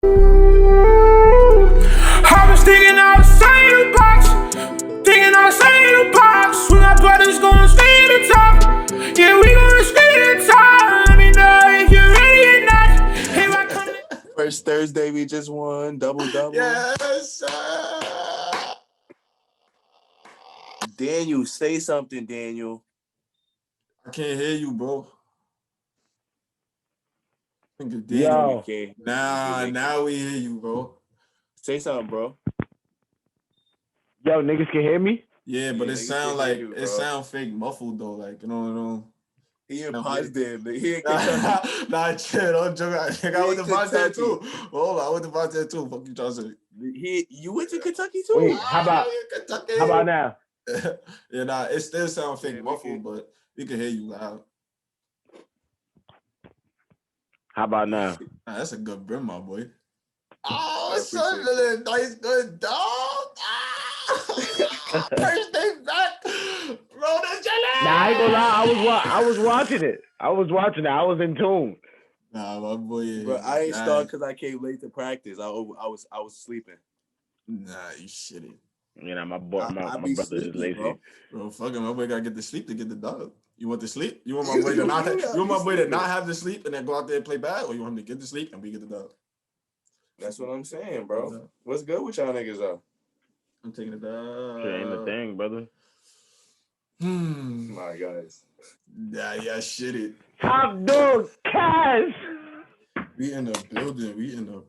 I was thinking outside the box, thinking outside the box. We got brothers gonna stay at the top. Yeah, we gonna stay at the top. Let me know if you're ready or not. Hey, I come to- First Thursday, we just won double. Yes, sir. Daniel, say something, Daniel. I can't hear you, bro. Yo. Now we hear you, bro. Say something, bro. Yo, niggas can hear me? Yeah, but Yeah, it niggas sound can like hear you, it bro. sound fake muffled though. Like, you know. He in No, positive. He in Kentucky. Nah, chill, don't joke. I went to Fontaine too. Hold on, I went to Fontaine too. Fuck you trying to say? You went to Kentucky too? Wait, how about now? Yeah, nah, it still sound fake Yeah, we muffled, can- but we can hear you loud. How about now? Nah, that's a good brim, my boy. I Oh, appreciate son, little nice good dog. First day back. Bro, the jelly. Nah, I ain't gonna lie. I was watching it. I was in tune. Nah, my boy. Bro, I ain't start because I came late to practice. I was sleeping. Nah, you shitty. You know, my I brother be is sleepy, lazy. bro. Bro, fuck him. My boy gotta get the sleep to get the dog. You want the sleep? You want my boy to not have, you want my boy to not have the sleep and then go out there and play bad, or you want him to get the sleep and we get the dog? That's what I'm saying, bro. What's good with y'all niggas though? I'm taking the dog. Shit ain't a thing, brother. My guys. Yeah, shitty. Top dog, Cash. We in the building. We in the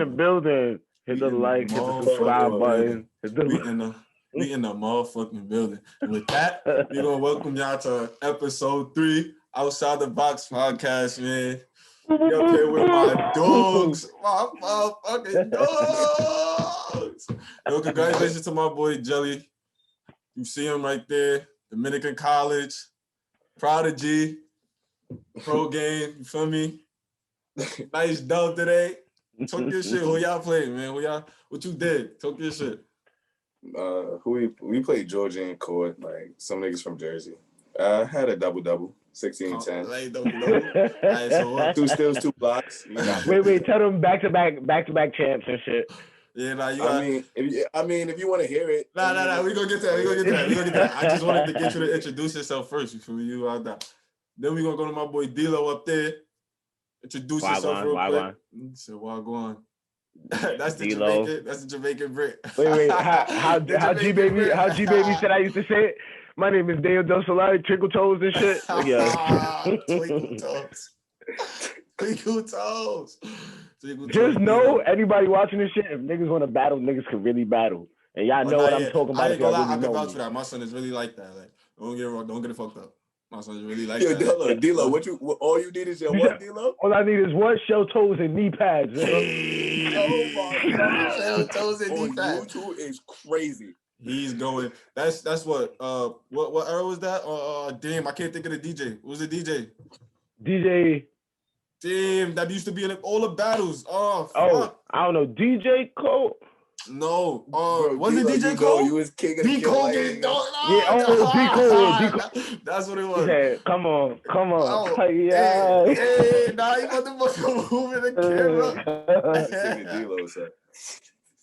building. Hit the like, hit the subscribe button. We in the motherfucking building. And with that, we're gonna welcome y'all to episode 3, Outside the Box podcast, man. We up here with my dogs, my motherfucking dogs. Yo, congratulations to my boy Jelly. You see him right there, Dominican College, Prodigy, pro game. You feel me? Nice dub today. Talk your shit. Who y'all playing, man? What you did? Talk your shit. We played Georgia in court, like some niggas from Jersey. I had a double, 16-10. Like, double. All right, so what? 2 steals, 2 blocks. You know. Wait, tell them back to back champs and shit. Yeah, nah, you got. I mean, if you want to hear it. Nah. We gonna get to that. I just wanted to get you to introduce yourself first. You feel me? You out that. Then we gonna go to my boy D-Lo up there. Introduce yourself real quick. So Wagwan. That's the D-Lo. Jamaican. That's the Jamaican Brit. Wait. How G baby said I used to say it? My name is Daniel Del Solari, Twinkle Toes and shit. Yeah. Twinkle toes. Just know anybody watching this shit, if niggas want to battle, niggas can really battle. And y'all know what I'm talking about. I ain't gonna lie, I can know vouch me. for that. My son is really like that. Like, don't get it fucked up. My son is really like Yo, that. D-Lo, all you need is your what, D-Lo? All I need is what? Shell toes and knee pads. Oh my God. Shell toes and knee pads. YouTube is crazy. He's going. That's what era was that? Damn, I can't think of the DJ. What was the DJ? DJ. Damn, that used to be in all the battles. Oh, fuck. I don't know. DJ Cole. No. Bro, was it D-Lo, DJ Cole? You was king of D the Cole getting getting D Cole. That's what it was. Yeah, come on. Oh, Yeah. Hey, now you want to move in the camera. D-Lo, sir.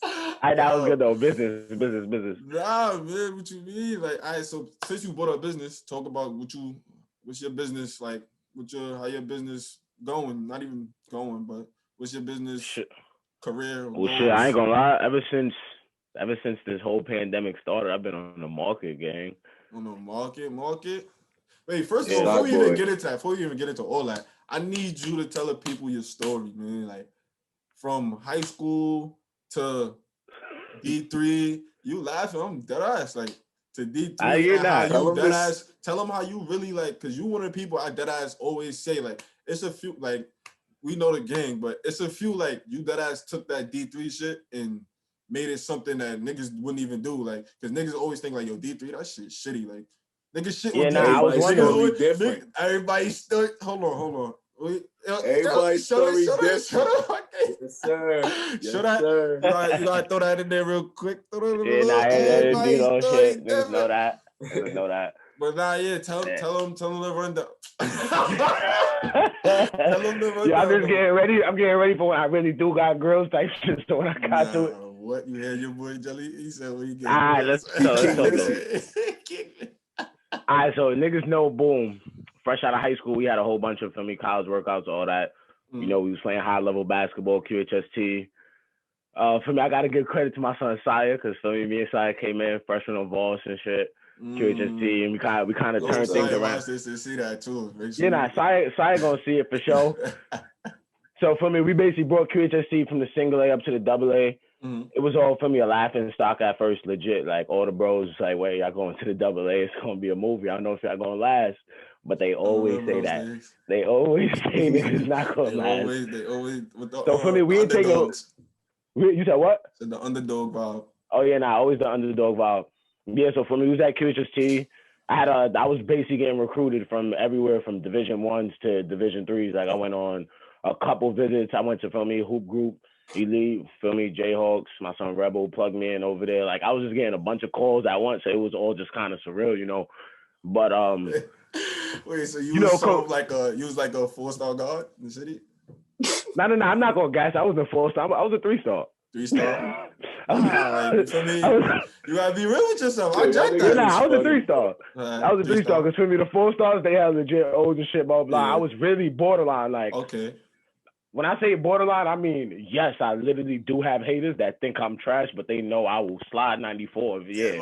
That was good though. Business. Nah, man, what you mean? Like, all right, so since you brought up business, talk about what's your business like? How your business going? Not even going, but what's your business career? Well, shit, I ain't gonna lie. Ever since this whole pandemic started, I've been on the market, gang. On the market. Wait, first of all, before you even get into all that, I need you to tell the people your story, man. Like, from high school to D3, you laughing? I'm dead ass. Like, to D3, I hear that. Tell them how you really like, because you one of the people I dead ass always say, like, it's a few, like, we know the gang, but it's a few, like, you dead ass took that D3 shit and made it something that niggas wouldn't even do, like, because niggas always think, like, yo, D3, that shit shitty, like, niggas shit. Yeah, I was wondering. Different. Everybody's still, hold on. Everybody's story different. Shut up. Yes, sir. You gotta throw that in there real quick. D-Lo shit. Niggas know that. But nah, yeah, tell him to run down. Yeah, I'm just getting ready. I'm getting ready for when I really do got girls type shit. So when I got to it. What you hear your boy Jelly? He said, "Well, you get." Let's talk. All right, so niggas know, boom. Fresh out of high school, we had a whole bunch of college workouts, all that. You know, we was playing high level basketball, QHST. For me, I gotta give credit to my son Saya, because me and Saya came in freshman on Voss and shit. QHST, and we kind of turned things around. See that too. Sure Saya gonna see it for sure. So for me, we basically brought QHST from the single A up to the double A. It was all for me a laughing stock at first, legit. Like all the bros was like, "Wait, y'all going to the double A? It's gonna be a movie. I don't know if y'all gonna last." But they always say that. Days. They always say it's not gonna last. They always. With the, so for me, we didn't take a. You said what? So the underdog vibe. Oh yeah, always the underdog vibe. Yeah, so for me, it was at QHST. I was basically getting recruited from everywhere, from Division 1s to Division 3s. Like I went on a couple visits. I went to Hoop Group, Elite, Jayhawks. My son Rebel plugged me in over there. Like I was just getting a bunch of calls at once. So it was all just kind of surreal, you know. But wait, so you was sort of like a 4-star guard in the city? No, I'm not gonna gas. I was a 4-star. I was a 3-star. 3-star. You gotta be real with yourself. I jacked that. I was a 3-star. I was a 3-star because for me, the 4-stars they had legit old and shit, blah blah. Yeah. I was really borderline. Like, okay. When I say borderline, I mean yes, I literally do have haters that think I'm trash, but they know I will slide 94. Yeah, we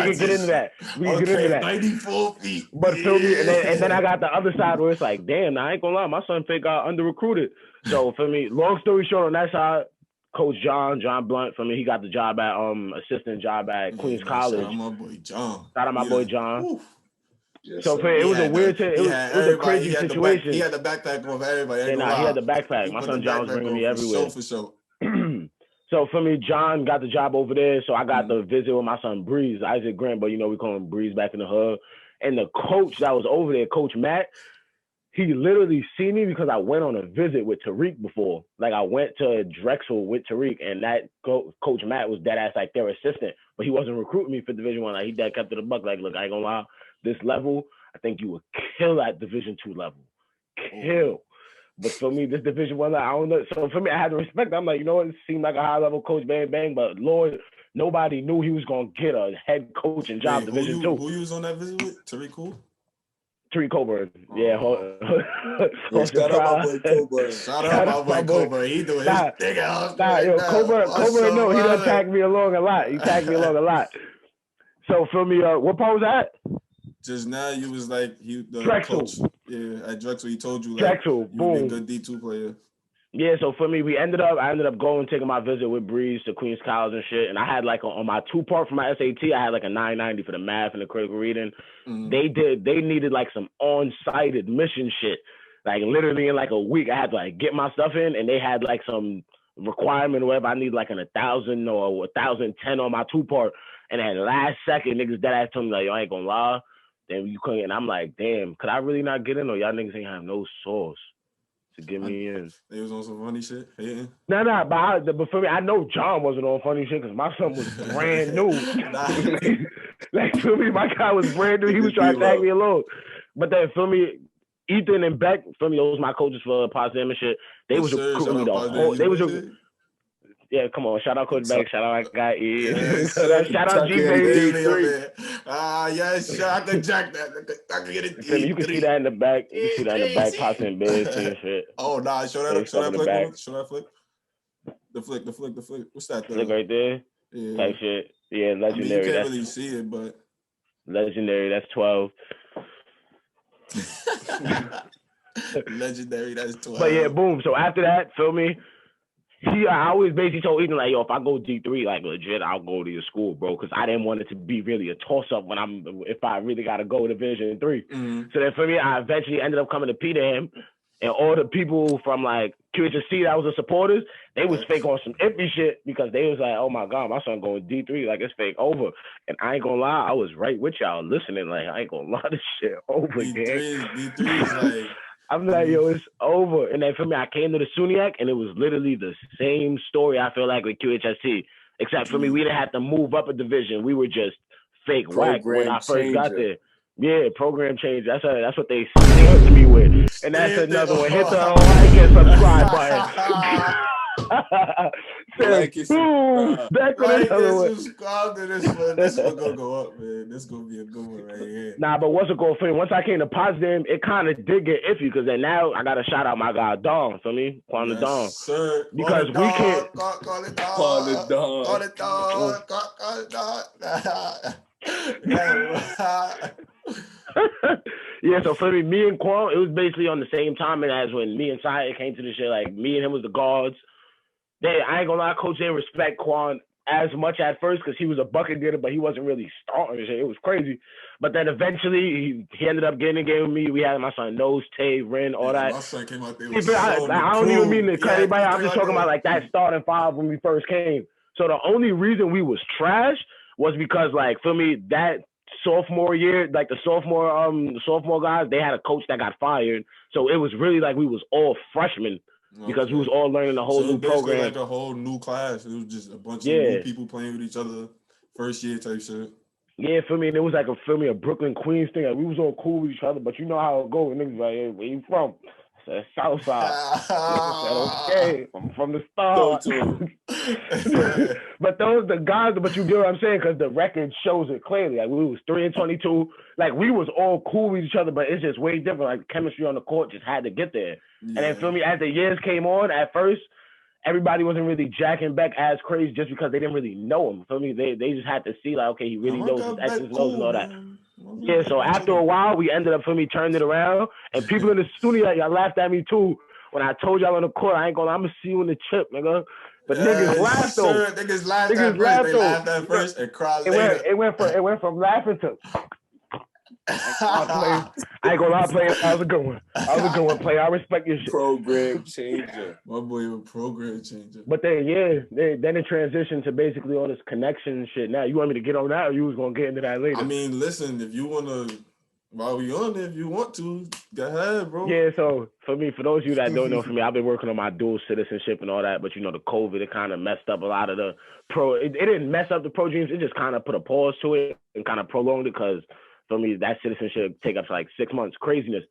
can get into that. We can get into that. 94 feet. But feel me, and then I got the other side where it's like, damn, I ain't gonna lie, my son Fake got under recruited. So for me, long story short, on that side. Coach John Blunt, for me, he got the job at assistant job at Queens College. Shout out my boy John. Yes, so it was a weird, it was a crazy situation. He had the backpack of everybody. He had the backpack. My son John was bringing me everywhere. For sure. So for me, John got the job over there. So I got the visit with my son Breeze, Isaac Grant, but we call him Breeze back in the hood. And the coach that was over there, Coach Matt, he literally seen me because I went on a visit with Tariq before. Like I went to Drexel with Tariq, and that Coach Matt was dead ass like their assistant, but he wasn't recruiting me for Division 1. Like he dead kept it a buck. Like, look, I ain't gonna lie, this level, I think you would kill at Division 2 level, kill. But for me, this Division 1, I don't know. So for me, I had to respect. I'm like, you know what? It seemed like a high level coach, bang, but Lord, nobody knew he was gonna get a head coaching job. Division 2. Who you was on that visit with? Tariq who? Tariq Coburn. Yeah. Shout out my boy Coburn. Shout out my boy Coburn. He doing his thing out. Coburn, no, he done tagged me along a lot. So for me, what part was that? Just now, you was like the Drexel. Coach. Yeah, at Drexel, he told you like Drexel, you boom, be a good D2 player. Yeah, so for me, I ended up going, taking my visit with Breeze to Queens College and shit. And I had on my 2-part for my SAT, I had like a 990 for the math and the critical reading. Mm-hmm. They needed like some on-site admission shit. Like literally in like a week, I had to like get my stuff in, and they had like some requirement or whatever. I need like 1,000 or 1,010 on my 2-part. And then last second, niggas dead ass told me like, yo, I ain't gonna lie. Then you couldn't. And I'm like, damn, could I really not get in, or y'all niggas ain't have no source to get me in? They was on some funny shit. Yeah. But for me, I know John wasn't on funny shit because my son was brand new. Like for me, my guy was brand new. He was trying to tag me along. But then for me, Ethan and Beck, for me, those was my coaches for Potsdam and shit. They was recruiting me the whole. They was. Yeah, come on. Shout out Coach Beck. Shout out my guy. Shout out G-Baby. Yes, I can jack that. I can get it. You can see that in the back. You can see that in the back, popping in bed and shit. Oh, nah. Show that flick. Show that flick. The flick. What's that thing? Flick right there? Yeah. Type shit. Yeah, legendary. You can't really see it, but. Legendary. That's 12. Legendary. That's 12. But yeah, boom. So after that, feel me? I always basically told Ethan, like, yo, if I go D3, like, legit, I'll go to your school, bro, because I didn't want it to be really a toss-up if I really got to go to Division 3. Mm-hmm. So then for me, I eventually ended up coming to Peterham, and all the people from, like, QHSC that was the supporters, they was fake on some iffy shit because they was like, oh, my God, my son going D3, like, it's fake over. And I ain't gonna lie, I was right with y'all listening, like, I ain't gonna lie, this shit over, D3 is like... I'm like, yo, it's over. And then for me, I came to the SUNYAC, and it was literally the same story, I feel like, with QHSC. Except for me, we didn't have to move up a division. We were just fake whack when I first got there. Yeah, program change. That's what they stamped me with. And that's another one. Hit the like and subscribe button. Like it, boom, back with Like another and one. subscribe to this one. This one gonna go up, man. This gonna be a good one right here. Nah, but what's it called? Once I came to Potsdam, it kind of did get iffy because then now I gotta shout out my guy Dom. For me, Quan the Dom. Sir. Because we can't. Call it dog. Call it dog. Call it dog. Call it dog. Yeah, so for me and Quan, it was basically on the same time as when me and Sai came to the shit. Like me and him was the guards. I ain't gonna lie, coach didn't respect Quan as much at first because he was a bucket getter, but he wasn't really starting shit. It was crazy. But then eventually he ended up getting a game with me. We had my son Nose, Tay, Ren, all that. My son came out there. I don't even mean to cut anybody. I'm just talking about like that starting five when we first came. So the only reason we was trash was because like for me that sophomore year, like the sophomore guys, they had a coach that got fired. So it was really like we was all freshmen. Because we was all learning a whole new program. Like a whole new class. It was just a bunch of new people playing with each other, first year type shit. Yeah, for me, and it was like a Brooklyn Queens thing. Like, we was all cool with each other, but you know how it goes. Niggas like, hey, where you from? I said, Southside. I said, okay, I'm from the start. But the guys, but you get what I'm saying, because the record shows it clearly. Like we was 3-22. Like we was all cool with each other, but it's just way different. Like chemistry on the court just had to get there. Yeah. And then feel me, as the years came on, at first, everybody wasn't really jacking back as crazy just because they didn't really know him. Feel me? They just had to see like, okay, he really knows his X's and O's and all that. Yeah, so after a while, we ended up, for me, turning it around. And people in the studio, y'all laughed at me too. When I told y'all on the court, I ain't gonna, I'm gonna see you in the chip, nigga. But niggas laughed though. Niggas laughed at first. They laughed at first and cried later. It went from laughing to. I ain't gonna lie, player. I was a good one. Player. I respect your shit. Program changer. My boy was program changer. But then then it transitioned to basically all this connection shit. Now you want me to get on that, or you was gonna get into that later? I mean, listen, if you wanna, while we on it, if you want to, go ahead, bro. Yeah. So for me, for those of you that don't know, for me, I've been working on my dual citizenship and all that. But you know, the COVID, it kind of messed up a lot of the pro. It didn't mess up the pro dreams. It just kind of put a pause to it and kind of prolonged it because. For me, that citizenship take up to like 6 months, craziness.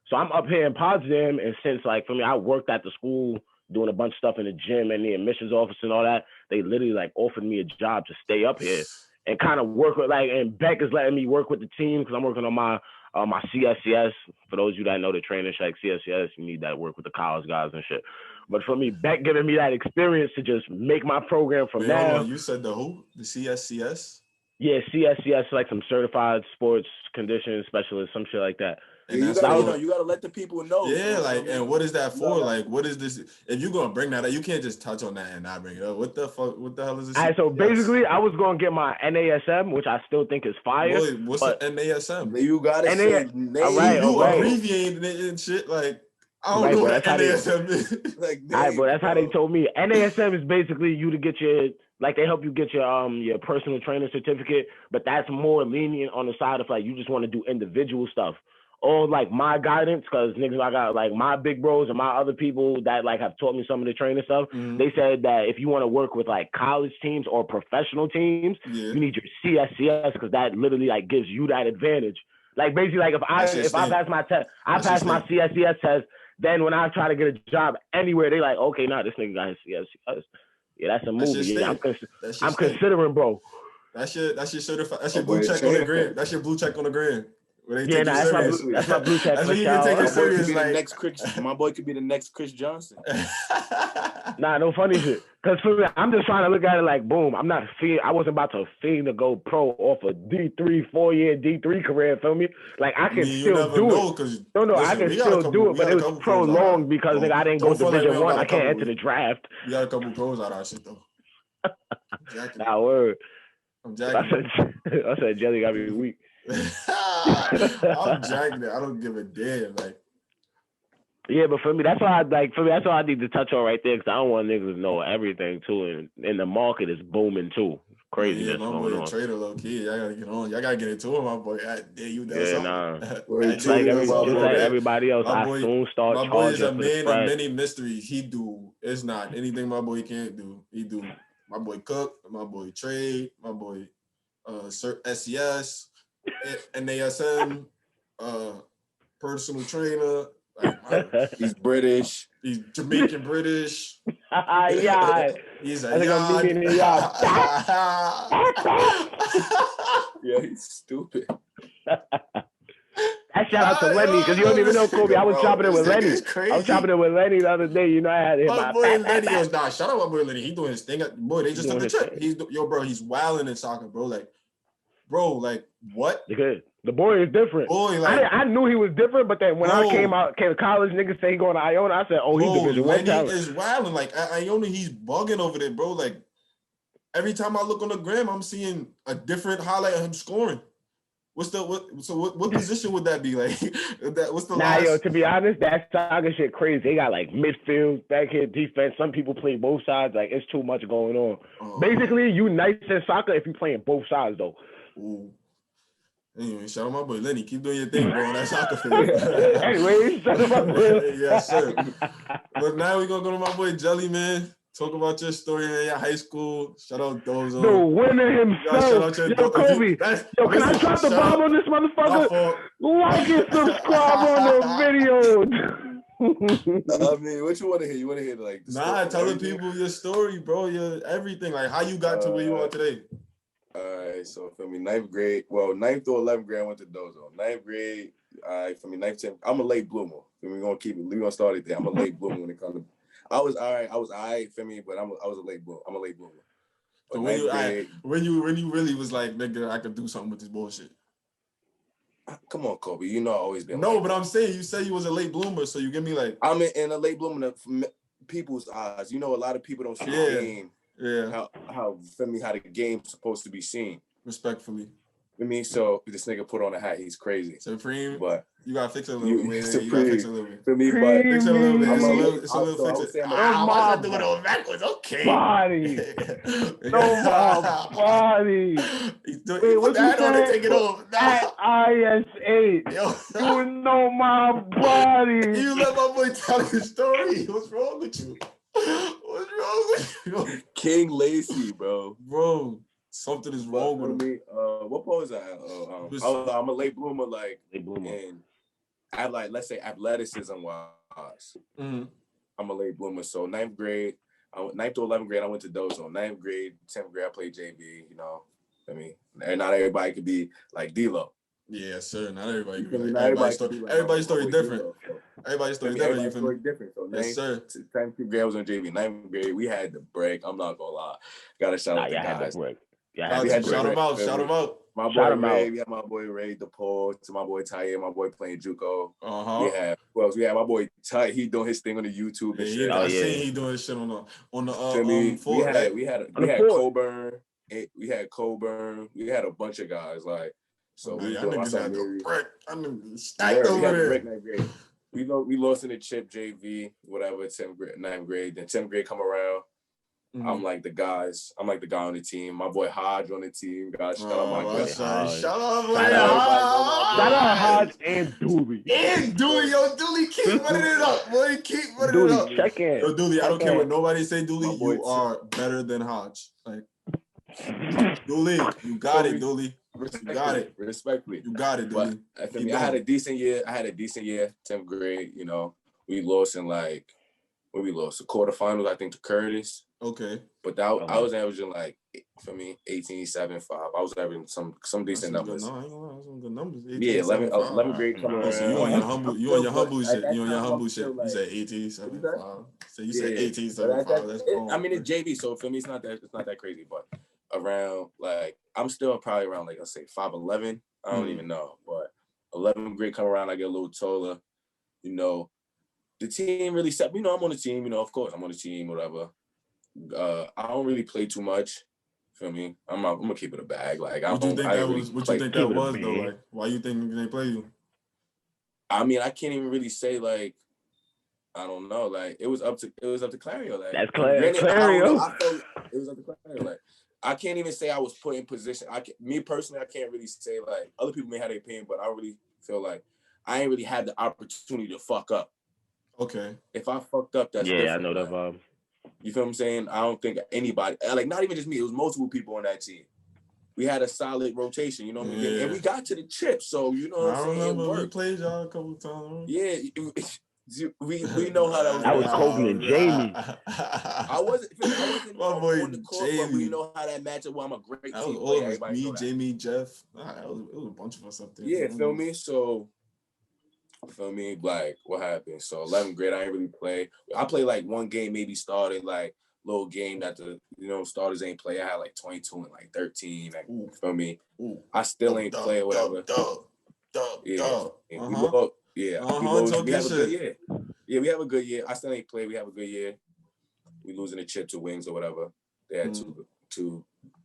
So I'm up here in Potsdam, and since like for me, I worked at the school doing a bunch of stuff in the gym and the admissions office and all that. They literally like offered me a job to stay up here and kind of work with like. And Beck is letting me work with the team because I'm working on my CSCS. For those of you that know the training, like CSCS, you need that work with the college guys and shit. But for me, Beck giving me that experience to just make my program from now. You said the who? The CSCS? Yeah, CSCS, like some certified sports condition specialist, some shit like that. And you gotta let the people know. Yeah, like, and what is that for? Like, what is this? If you're gonna bring that up, you can't just touch on that and not bring it up. What the fuck? What the hell is this? All right, so basically, I was gonna get my NASM, which I still think is fire. Boy, what's the NASM? You gotta say name. You abbreviating it and shit. Like, I don't know what NASM is. Like, all right, but that's how they told me. NASM is basically you to get your. Like they help you get your personal trainer certificate, but that's more lenient on the side of like you just want to do individual stuff. Or like my guidance, because niggas I got like my big bros and my other people that like have taught me some of the training stuff. Mm-hmm. They said that if you want to work with like college teams or professional teams, you need your CSCS because that literally like gives you that advantage. Like basically like if I pass my test, I pass my CSCS test. Then when I try to get a job anywhere, they like, okay, nah, this nigga got his CSCS. Yeah, that's a movie. Yeah, I'm considering, bro. That's your certified. That's your blue check on the grid. That's your blue check on the grid. Yeah, that's my blue check. That's when you can take it serious. Like my boy could be the next Chris Johnson. Nah, no funny shit. Cause for me, I'm just trying to look at it like, boom. I'm not I wasn't about to fiend to go pro off a D3 4-year D3 career. Feel me? Like I can still do it. No, I can still do it, but it was prolonged because nigga, I didn't go Division 1. I can't enter the draft. You got a couple pros out of our shit though. Nah, word. I'm jacking. I said Jelly got me weak. I'm jacking it. I don't give a damn. Like, yeah, but for me, that's why I need to touch on right there because I don't want niggas to know everything too, and the market is booming too. Crazy. Yeah, my boy a trader low key. Y'all gotta get on. Y'all gotta get into it, my boy. You know something. Just like everybody else, I soon start charging. My boy is a man of many mysteries. He do. It's not anything my boy can't do. He do. My boy cook. My boy trade. My boy SCS. NASM, personal trainer. Like, He's British. he's Jamaican British. Yeah. He's I a think I'm meeting in yard. Yeah, he's stupid. I shout out to Lenny because you don't even know Kobe. I was chopping it with Lenny. I was chopping it with Lenny the other day. You know, I had to hit My my boy Lenny, shout out my boy Lenny. He doing his thing. Boy, they just took the trip. He's wilding in soccer, bro. Like what? The boy is different. Boy, like I knew he was different, but then when I came to college, niggas say he going to Iona. I said, oh, he's Division One talent. Lenny is wilding. Like at Iona, he's bugging over there, bro. Like every time I look on the gram, I'm seeing a different highlight of him scoring. What position would that be? Like what's the last? Yo, to be honest, that soccer shit crazy. They got like midfield, back here, defense. Some people play both sides. Like it's too much going on. Basically, you nice in soccer if you playing both sides though. Ooh. Anyway, shout out my boy Lenny. Keep doing your thing, bro. That's soccer field. Anyway, shout out my boy. Yes, sir. But now we're gonna go to my boy Jelly, man. Talk about your story in your high school. Shout out Dozo. The winner himself. Yo, Kobe. Can I drop the bomb on this motherfucker? Like and subscribe on the video. I mean, what you want to hear? You want to hear like telling people your story, bro. Your everything. Like how you got to where you are today. All right, so for me, 9th grade, 9th through 11th grade, I went to Dozo. 9th grade, for me, 9th, 10th, I'm a late bloomer. We're gonna keep it. We're gonna start it there. I'm a late bloomer when it comes to. I was all right, for me, but I was a late bloomer. I'm a late bloomer. So when you really was like, nigga, I could do something with this bullshit. Come on, Kobe. You know I always been. No, but I'm saying you say you was a late bloomer, so you give me like. I'm in a late bloomer from people's eyes. You know, a lot of people don't see the game. Yeah. How the game's supposed to be seen. Respectfully. I mean, so this nigga put on a hat. He's crazy. Supreme. But you gotta fix it a little bit. Supreme. You gotta fix it a little bit. For me, but fix it a little bit. It's a little fix it. Why am I doing it backwards? Okay. Body. No, my body. Wait, what you saying? Take it off. IS8. You know my body. You let my boy tell his story. What's wrong with you? What's wrong with you? King Lacey, bro. Bro, something is wrong with me. What pose I'm a late bloomer, and I like, let's say athleticism wise. Mm-hmm. I'm a late bloomer. So 9th grade, 9th to 11th grade, I went to Dozo. 9th grade, 10th grade, I played JV. You know, I mean, and not everybody could be like D-Lo. Yeah, sir. Not everybody can be like everybody's story different. Everybody's story different. Everybody's story different. So yes, sir. 10th grade I was on JV. 9th grade, we had the break. I'm not gonna lie. Gotta shout out the guys. Shout them out. My boy Ray, we had my boy Ray DePaul, to my boy Ty, my boy playing Juco. We had my boy Ty, he doing his thing on the YouTube and shit. I seen he doing his shit on the floor. We had Coburn. We had Coburn. We had a bunch of guys like. So we stacked over there. We lost in the chip JV, whatever, 10th grade, 9th grade. Then 10th grade come around. Mm-hmm. I'm like the guy on the team. My boy Hodge on the team. Guys, shout out my guy. Shout out Hodge and Dooley. Yo, Dooley, keep running it up, boy. Keep running it up. Check in. Yo, Dooley, I don't care what nobody say, Dooley. You are better than Hodge. Like, Dooley, you got it, Dooley. You got it. Respectfully. You got it, Dooley. I had a decent year. 10th grade, you know. We lost in the quarterfinals, I think, to Curtis. Okay. But I was averaging 18.75. I was averaging some decent numbers. Some good numbers. 11th grade coming around. So you on your humble shit. You on your humble shit. You said 18.75. So you said 18.75. That's cool. I mean, it's JV, so for me it's not that crazy, but around I'm still probably around let's say 5'11". I don't even know. But 11th grade come around, I get a little taller. You know, the team really set. You know, I'm on the team. You know, of course I'm on the team. Whatever. I don't really play too much. Feel me? I'm gonna keep it a bag. Like, what you think that was though? Like, why you think they play you? I mean, I can't even really say I don't know. Like, it was up to Clario. Like, that's Clario. I felt it was up to Clario. Like, I can't even say I was put in position. Me personally, I can't really say other people may have their opinion, but I really feel like I ain't really had the opportunity to fuck up. Okay. If I fucked up, that's different. I know that vibe. You feel what I'm saying? I don't think anybody, not even just me, it was multiple people on that team. we had a solid rotation, you know what I mean? Yeah. And we got to the chip, so you know what I'm saying? I remember It we worked. played y'all a couple times. Yeah, we know how that was. That was Kobe and Jamie. I wasn't My boy on the court, but we know how that matchup. Well, I'm a great That team was all player. of us. Me, Jamie, Jeff. It was a bunch of us up there. Yeah, feel me? So, feel me? Like, what happened? So, 11th grade, I ain't really play. I played like one game, maybe started like little game that the starters ain't play. I had like 22 and like 13. Like, feel me? I still ain't play or whatever. We have a good year. Yeah, we have a good year. I still ain't play. We have a good year. We losing the chip to Wings or whatever. They had two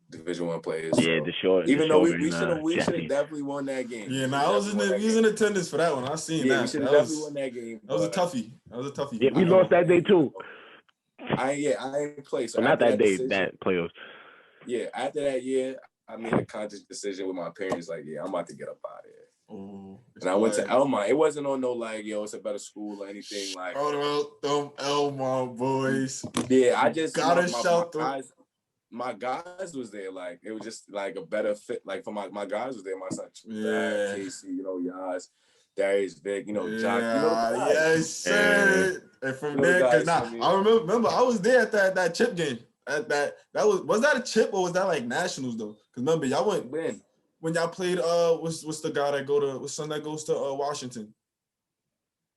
Division I players. Yeah, so. Even though we should have definitely won that game. Yeah, I was in attendance for that one. I seen that. We should have definitely won that game. That was a toughie. Yeah, we lost that day too. I ain't play. So not that day, that playoffs. Yeah, after that year, I made a conscious decision with my parents. Like, yeah, I'm about to get up out of here. And I went to Elmont. It wasn't on no like, yo, it's a better school or anything like. Oh, them Elmont boys. Yeah, I just gotta shout them. My guys was there. Like, it was just like a better fit. Like for my guys was there. My son, Casey, Yaz, Darius, Vic, John. Yes, sir. And from there, because I remember I was there at that chip game. At that was that a chip or was that like nationals though? Because remember y'all went when y'all played. What's the guy that what's son that goes to Washington?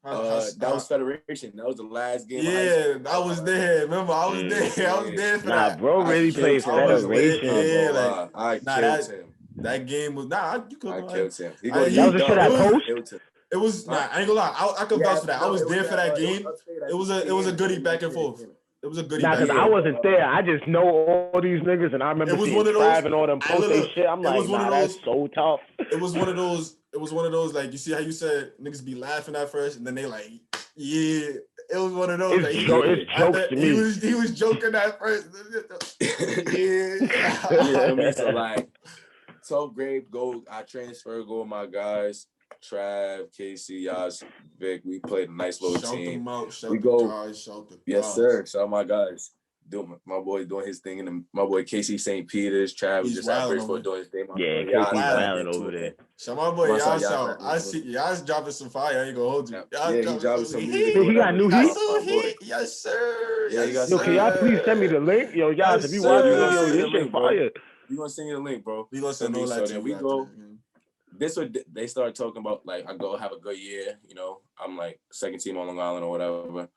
That was Federation. That was the last game. Yeah, I was there. Remember, I was there. I was there for that. Bro really played Federation. Yeah, I killed him. That game was you could. I killed him. That was the shit I post. It was I ain't gonna lie. I could vouch for that. I was there for that game. It was a goodie back and forth. It was a goodie. Because I wasn't there. I just know all these niggas, and I remember seeing Trav and all them post their shit. I'm like, that's so tough. It was one of those. It was one of those, like, you see how you said niggas be laughing at first, and then they like, yeah. It was one of those. It's jokes to me. He was joking at first. Yeah. So like, 12th grade, I transferred, go with my guys, Trav, Casey, Yaz, Vic. We played a nice little team. We go. Yes, sir. Shout my guys. My boy doing his thing, and my boy Casey St. Peter's, Trav was just out for doing his thing. Yeah, Casey's wilding over there. So my boy Yaz, I see Yaz dropping some fire. I ain't gonna hold you. Yeah, he dropping some music. He got new heat. Yes, sir. Yeah, yo, can y'all please send me the link? Yo, Yaz, if you watching, this shit fire. We gonna send you the link, bro. We gonna send all that. So we go. This what they started talking about. Like, I go have a good year. I'm like second team on Long Island or whatever.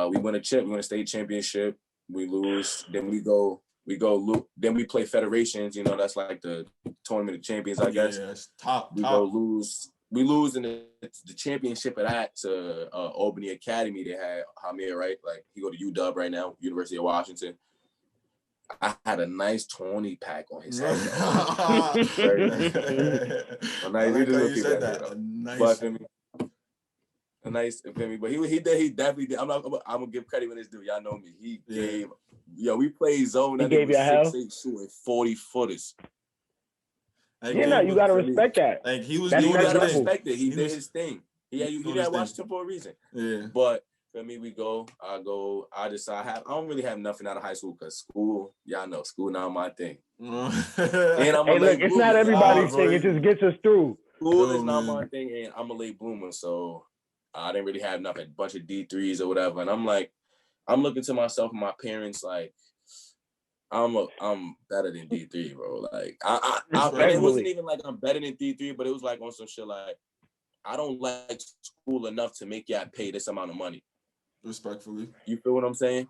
We win a chip. We win a state championship. We lose, then we go, then we play federations, that's like the tournament of champions, I guess. Yeah, it's top. Go lose. We lose in the championship of that to Albany Academy. They had Hamir, right? Like, he go to UW right now, University of Washington. I had a nice 20 pack on his head. Very nice. A nice, but he definitely did. I'm gonna give credit when this dude. Y'all know me. He gave, we played zone. He gave you a hell. 6'8" shooting 40-footers. You gotta respect that. Like, he was doing his thing. Respect it. He did his thing. He had Washington for a reason. Yeah. But for me, we go. I go. I decide. I don't really have nothing out of high school because school. Y'all know school not my thing. And I'm it's not everybody's thing. It just gets us through. School is not my thing, and I'm a late bloomer, so I didn't really have nothing, a bunch of D3s or whatever. And I'm like, I'm looking to myself and my parents like, I'm better than D3, bro. Like, it wasn't even like I'm better than D3, but it was like on some shit like, I don't like school enough to make y'all pay this amount of money. Respectfully. You feel what I'm saying?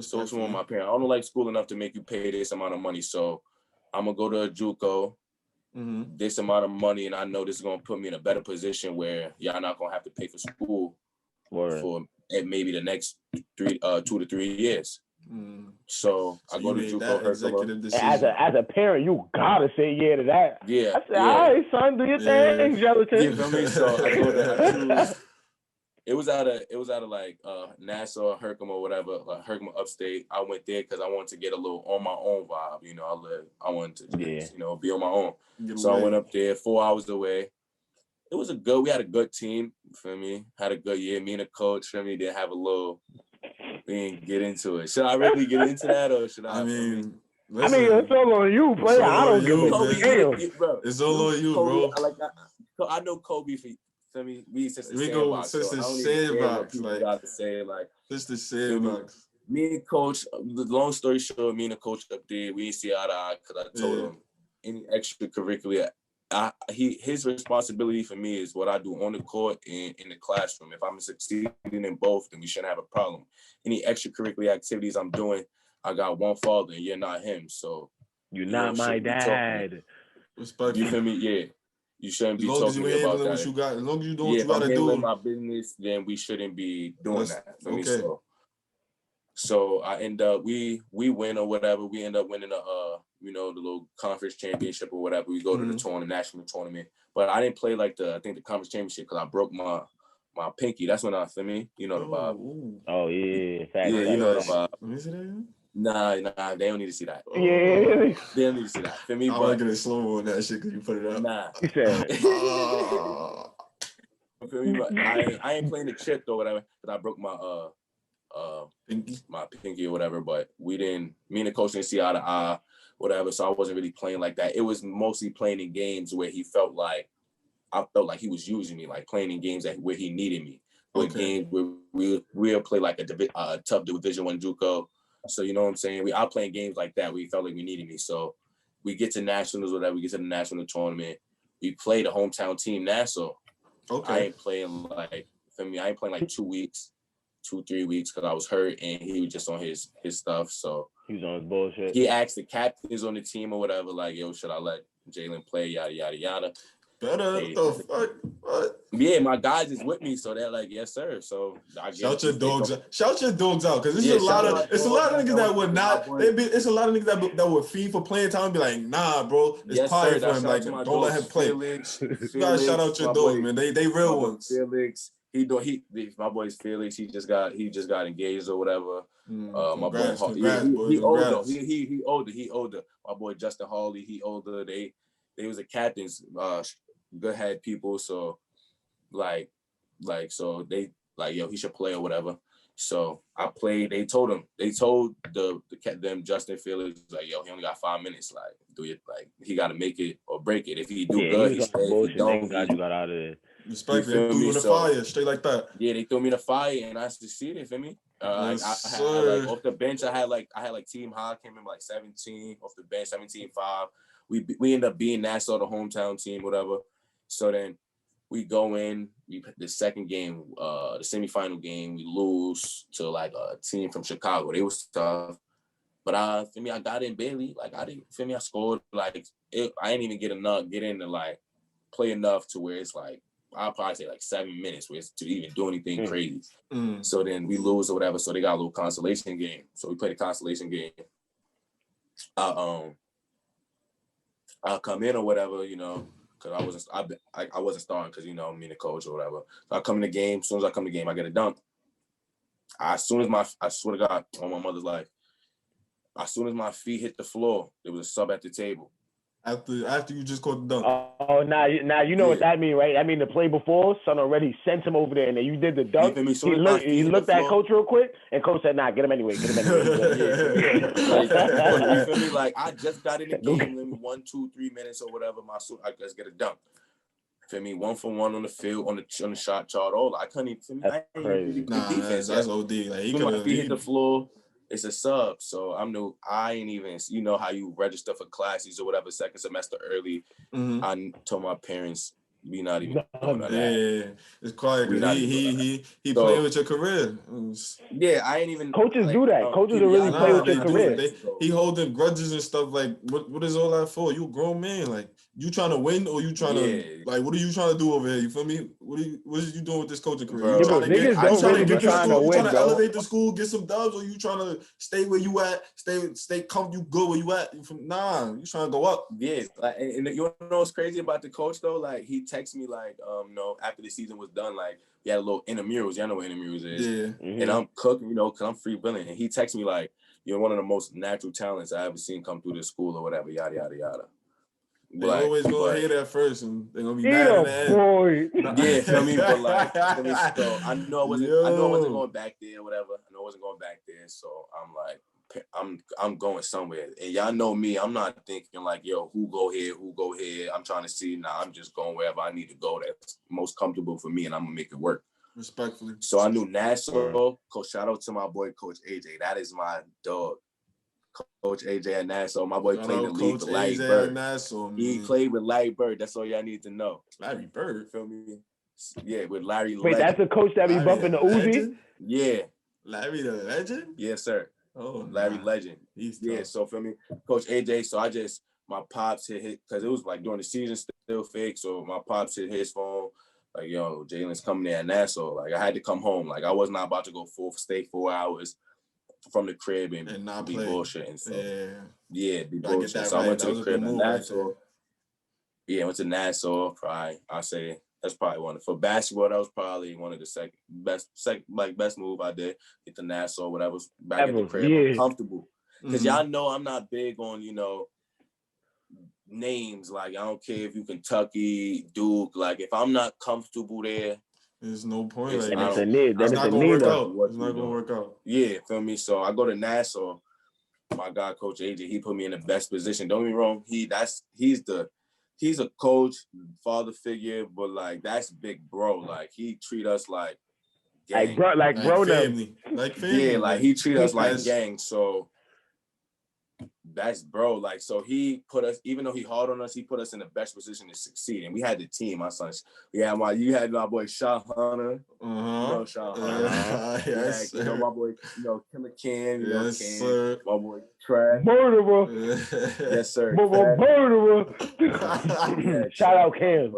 So it's with my parents. I don't like school enough to make you pay this amount of money. So I'm going to go to a JUCO, this amount of money, and I know this is going to put me in a better position where y'all not going to have to pay for school for maybe the next 2 to 3 years. So I go to JUCO. As a parent, you gotta say yeah to that. Yeah. I said, all right, son, do your thing, gelatin. You feel me? So I go there. It was out of like Nassau, Herkimer, or whatever, like Herkimer upstate. I went there because I wanted to get a little on my own vibe. I wanted to be on my own. So I went up there 4 hours away. It was we had a good team, you feel me? Had a good year. Me and the coach, feel me, we didn't get into it. Should I really get into that or should I? I mean, I mean, it's all on you, player. I don't give a Kobe, damn. bro. It's all on you, Kobe, bro. I know Kobe for me. We since the We go sandbox. since So the I don't even care what sandbox, people like got to say. Like since the sandbox. me and coach. The long story short, me and the coach up there, we didn't see eye to eye because I told him any extracurricular. His responsibility for me is what I do on the court and in the classroom. If I'm succeeding in both, then we shouldn't have a problem. Any extracurricular activities I'm doing, I got one father and you're not him. So you're not my dad. Respect. You feel me? Yeah. You shouldn't be talking about that. What you got, as long as you doing what you gotta do. My business, then we shouldn't be doing that. For me, okay. So I end up we win or whatever. We end up winning the little conference championship or whatever. We go to the national tournament. But I didn't play like the conference championship because I broke my pinky. That's when I feel me. You know the vibe. Oh yeah. Fact, you know the vibe. Let me see that. Nah, they don't need to see that. Yeah. They don't need to see that. For me, I want to get a slow on that shit because you put it up. Nah. He said, For me, but I ain't playing the chip or whatever because I broke my pinky or whatever. But me and the coach didn't see eye to eye, whatever. So I wasn't really playing like that. It was mostly playing in games where I felt like he was using me, like playing in games where he needed me. Games where we'll play like a tough Division I JUCO. So you know what I'm saying? I play in games like that where he felt like we needed me. So we get to nationals or whatever. We get to the national tournament. We play the hometown team, Nassau. Okay. I ain't playing like 2 weeks, 2-3 weeks because I was hurt and he was just on his stuff. So he was on his bullshit. He asked the captains on the team or whatever, like, yo, should I let Jalen play? Yada yada yada. Better the fuck. What? Yeah, my guys is with me, so they're like, yes, sir. So I shout your dogs out, because it's a lot of niggas that would not. It's a lot of niggas that would feed for playing time and be like, nah, bro, it's quiet for him. Like, don't let him play. Felix, you gotta shout out your dogs, man. They real ones. Felix, my boy's Felix. He just got engaged or whatever. My boy, he older. He older. My boy Justin Hawley, he older. They was the captains. Good head people, so so they like, yo, he should play or whatever. So I played. They told them Justin Felix, like, yo, he only got 5 minutes. Like, do it. Like, he got to make it or break it. If he do good, he stays. If he don't, you got out of there. Respect. They threw you in the fire, straight like that. Yeah, they threw me in the fire, and I succeeded. For me, I had like off the bench. I had like Team High came in like 17 off the bench, 17-5. We end up being Nassau, the hometown team, whatever. So then we go in, the second game, the semifinal game, we lose to like a team from Chicago. They was tough. But I got in barely. Like, I scored like I didn't even get in to like play enough to where it's like, I'll probably say like 7 minutes to even do anything crazy. So then we lose or whatever. So they got a little consolation game. So we played a consolation game. I'll come in or whatever, you know, because I wasn't starting because, you know, me and the coach or whatever. So I come in the game. As soon as I come in the game, I get a dunk. I swear to God, on my mother's life, as soon as my feet hit the floor, there was a sub at the table. After you just caught the dunk. Oh, now you know what that mean, right? That mean the play before, son already sent him over there, and then you did the dunk. He looked at coach real quick, and coach said, "Nah, get him anyway." You feel me? Like, I just got in the game, maybe 1, 2, 3 minutes or whatever. I just get a dunk. Feel me? 1 for 1 on the field, on the shot chart. All I couldn't even. That's crazy. That's OD. Like, he could have hit the floor. It's a sub, so I ain't even, you know how you register for classes or whatever second semester early. I told my parents, we not even doing that. Yeah, it's quiet. He playing with your career. Yeah, I ain't even. Coaches do that. Coaches will really play with your career. He holding grudges and stuff. Like, what is all that for? You a grown man. Like, you trying to win or you trying to like? What are you trying to do over here? You feel me? What are you doing with this coaching career? You trying to elevate the school, get some dubs, or you trying to stay where you at? Stay comfortable, good where you at? You trying to go up? Yeah, like, and you know what's crazy about the coach though? Like, he texted me like, after the season was done, like, we had a little intramurals. Y'all know what intramurals is. Yeah. And I'm cooking, you know, because I'm free willing. And he texted me like, you're one of the most natural talents I ever seen come through this school or whatever, yada yada yada. They always gonna hear that first, and they're gonna be mad at that. Boy. Yeah, feel me? But like, so I know I wasn't going back there or whatever. I know I wasn't going back there, so I'm like I'm going somewhere. And y'all know me, I'm not thinking like, yo, who go here. I'm trying to see. Nah, I'm just going wherever I need to go that's most comfortable for me, and I'm gonna make it work. Respectfully. So I knew Nassau. Coach, shout out to my boy, Coach AJ. That is my dog. Coach AJ at Nassau. My boy played in the league with Larry Bird. Nassau, he played with Larry Bird. That's all y'all need to know. Larry Bird? Feel me? Yeah, with Larry. Wait, Legend. that's the coach that be bumping the Uzi? Legend? Yeah. Larry the Legend? Yes, sir. Oh, Larry Legend. He's yeah, tough. so feel me? Coach AJ, so my pops hit, because it was like during the season still fake, so my pops hit his phone, like, yo, Jalen's coming there at Nassau. Like, I had to come home. Like, I was not about to go stay 4 hours from the crib and not be bullshitting. So, yeah, be bullshitting. So I went to the crib in Nassau. Yeah, I went to Nassau. Probably, I say that's probably one for basketball. That was probably one of the best move I did. Get to Nassau, whatever. Back in the crib, I'm comfortable. Because y'all know I'm not big on names. Like, I don't care if you Kentucky, Duke. Like, if I'm not comfortable there, there's no point. It's like, not gonna work out. It's not gonna work out. Yeah, feel me? So I go to Nassau. My guy, Coach AJ, he put me in the best position. Don't get me wrong. He's a coach, father figure, but like that's big bro. Like he treat us like gang. like family. Like family. Yeah, like he treat us like gang. So that's bro. Like, so he put us, even though he hard on us, he put us in the best position to succeed. And we had the team, my son. You had my boy Shaw Hunter. You know Shaw Hunter. Yes, you know my boy, Kim McCann. Yes, sir. My boy Trash. Murderer. Yes, sir. Murderer. Shout out Cam.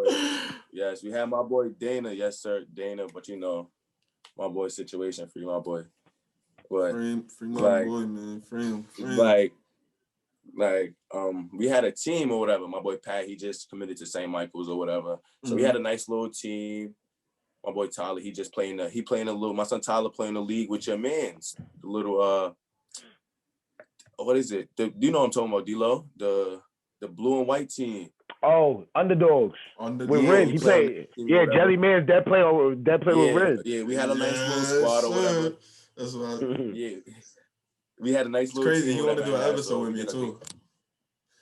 Yes, we had my boy Dana. Yes, sir, Dana. But my boy situation, free my boy. But free my boy, man. Free him. We had a team or whatever. My boy Pat, he just committed to St. Michael's or whatever. So we had a nice little team. My boy Tyler, he just playing my son Tyler playing the league with your mans. The little what is it? Do you know what I'm talking about, D-Lo? The blue and white team. Oh, underdogs. With Red, he played. Yeah, Jelly Man's that play with Red. Yeah, we had a nice little squad or whatever. That's what yeah. We had a nice little crazy. team. You want to do an episode with me too.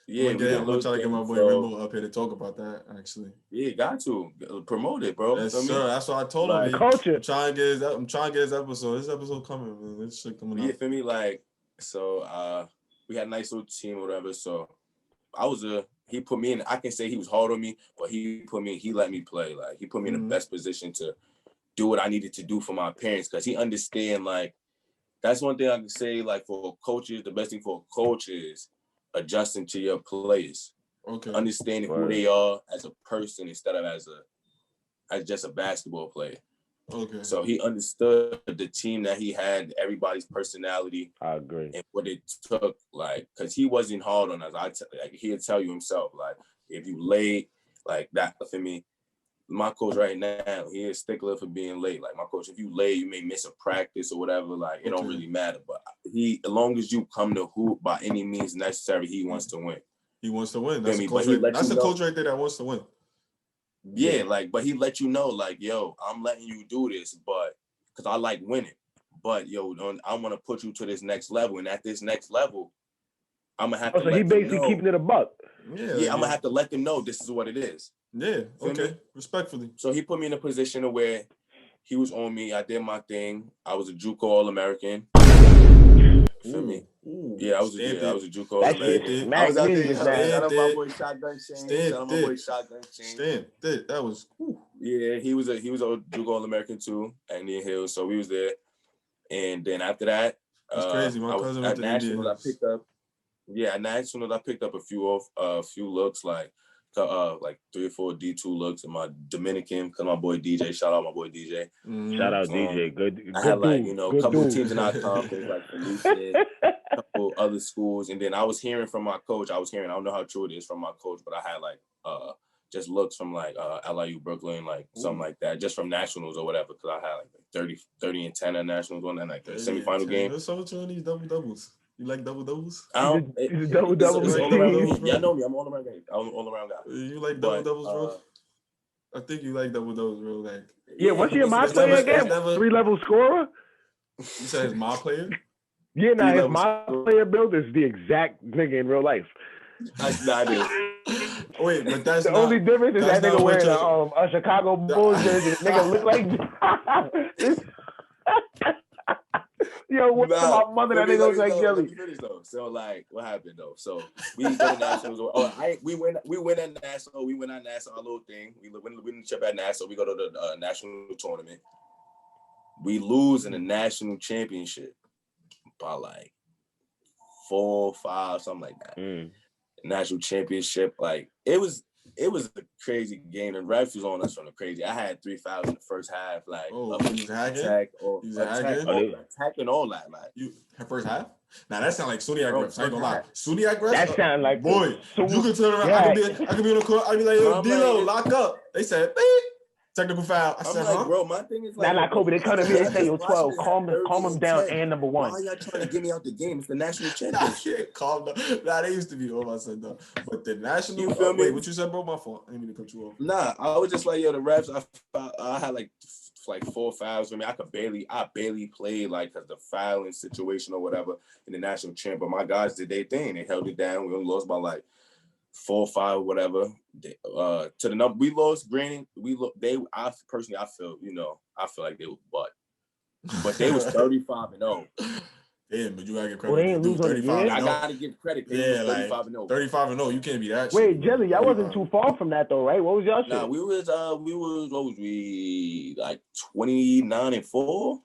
Yeah, I'm gonna try to get my boy Rainbow up here to talk about that. Actually, yeah, got to promote it, bro. Yes, sir. That's what I told him. Culture. I'm trying to get his episode. This episode coming, man. This shit coming out. Yeah, for me, so we had a nice little team or whatever. So he put me in. I can say he was hard on me, but he let me play. Like, he put me in the best position to do what I needed to do for my parents, because he understand, like, that's one thing I can say, like, for coaches, the best thing for a coach is adjusting to your players. Okay. Understanding who they are as a person instead of as just a basketball player. Okay. So he understood the team that he had, everybody's personality. I agree. And what it took, like, because he wasn't hard on us. He'd tell you himself, like, if you late, like that, for me, my coach right now, he is stickler for being late. Like, my coach, if you late, you may miss a practice or whatever, like, it don't really matter. But as long as you come to hoop by any means necessary, he wants to win. He wants to win. That's a coach right there that wants to win. Yeah, like, but he let you know, like, yo, I'm letting you do this, but because I like winning. But yo, I want to put you to this next level, and at this next level, I'm gonna have to. So he basically keeping it a buck. Yeah, I'm gonna have to let them know this is what it is. Yeah. Okay. Respectfully. So he put me in a position where he was on me. I did my thing. I was a JUCO All-American. Feel me? Ooh. Yeah, I was a JUCO All-American. I was out there. Shout out my boy Shotgun Shane. That was. Yeah, he was a JUCO All-American too, and then Hill. So we was there, and then after that, that's crazy. My cousin went to Nationals. I picked up. Yeah, at Nationals I picked up a few looks, like 3 or 4 D2 looks in my Dominican, because my boy DJ, shout out my boy DJ. Shout out DJ, good. I had a couple of teams in our conference, like Felicia, a couple other schools, and then I was hearing from my coach. I don't know how true it is from my coach, but I had just looks from LIU Brooklyn, like something like that, just from Nationals or whatever, because I had 30 and 10 at Nationals on that, the semifinal game. What's up with you on these double-doubles? You like double-doubles? It's double-doubles. Y'all know me. I'm all around guy. I'm all around guy. You like double-doubles, bro? I think you like double-doubles, bro. Like, yeah, what's your my player again? 3-level scorer? You said it's my player? Yeah, nah, Three if my player build is the exact nigga in real life. Not it. Wait, but that's The not, only difference is that that's nigga not what wearing a Chicago Bulls jersey. The nigga look like yo, what's my mother that nigga looks like Let Jelly? me finish though. So like, what happened though? So we go to nationals. We win at national. We win at national. Our little thing. We win the chip at national. We go to the national tournament. We lose in the national championship by like 4, 5, something like that. National championship, like it was a crazy game. The refs was on us from the crazy. I had 3 fouls in the first half, like attack and all that. Like you first half. Now that sound like Suniac refs. I ain't gonna lie. Suniac refs. That sound like boy. You could turn around. I could be on the court. I'd be like, yo, D-Lo, lock up. They said, beep. Technical foul. I said, like, bro, my thing is like, nah, Kobe. They come to me. They say, yo, 12. Calm him down. And number 1. Why are y'all trying to get me out the game? It's the national championship. Calm down. Nah, they used to be all I said though. But the national. You feel me? Wait, what you said, bro? My fault. I didn't mean to cut you off. Nah, I was just like, yo, the refs. I had like 4 fouls. I mean, I barely played like because the fouling situation or whatever in the national champ. But my guys did their thing. They held it down. We only lost by like 4 or 5 or whatever. To the number we lost. Granted, I feel, I feel like they were but they was 35-0. Yeah, but you gotta give credit. They ain't lose 35. I gotta give credit. They was 35-0. 35-0. You can't be that. Wait, Jelly, y'all wasn't too far from that though, right? What was y'all shit? Nah, we was what was we like 29-4?